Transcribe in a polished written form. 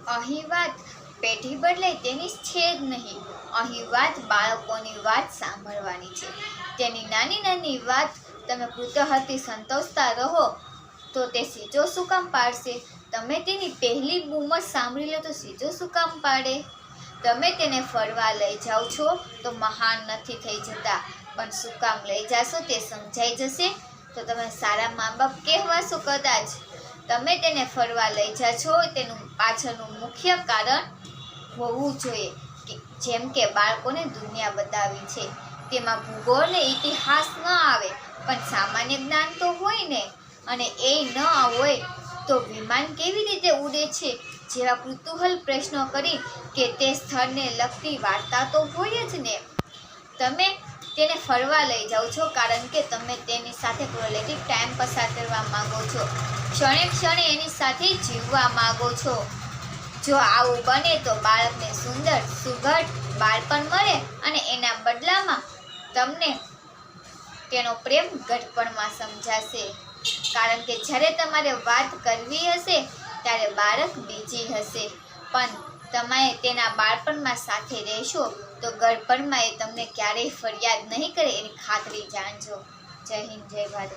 અહીં વાત પેઢી બદલે તેની છે જ નહીં. અહીં વાત બાળકોની વાત સાંભળવાની છે. તેની નાની નાની વાત તમે કુતૂહલથી સંતોષતા રહો તો તે સીજો શું કામ પાડશે? તમે તેની પહેલી બૂમ જ સાંભળી લો તો સીજો શું કામ પાડે? તમે તેને ફરવા લઈ જાઓ છો તો મહાન નથી થઈ જતા, પણ શું કામ લઈ જાશો તે સમજાઈ જશે તો તમે સારા મા બાપ કહેવાશો કદાચ. તમે તેને ફરવા લઈ જાશો તેનું પાછળનું મુખ્ય કારણ હોવું જોઈએ કે જેમ કે બાળકોને દુનિયા બતાવી છે, તેમાં ભૂગોળ ને ઇતિહાસ ન આવે પણ સામાન્ય જ્ઞાન તો હોય ને, અને એ ન હોય તો વિમાન કેવી રીતે ઉડે છે જેવા કુતૂહલ પ્રશ્નો કરી કે તે સ્થળને લગતી વાર્તા તો હોય જ ને. તમે તેને ફરવા લઈ જાઓ છો કારણ કે તમે તેની સાથે ક્વોલિટી ટાઈમ પસાર કરવા માંગો છો, ક્ષણે ક્ષણે એની સાથે જીવવા માંગો છો. જો આવું બને તો બાળકને સુંદર સુઘડ બાળપણ મળે અને એના બદલામાં તમને તેનો પ્રેમ ઘડપણમાં સમજાશે. કારણ કે જ્યારે તમારે વાત કરવી હશે ત્યારે બાળક બીજી હશે, પણ તમે તેના બાળપણમાં સાથે રહેશો તો ઘડપણમાં એ તમને ક્યારેય ફરિયાદ નહીં કરે એની ખાતરી જાણજો. જય હિન્દ, જય ભારત.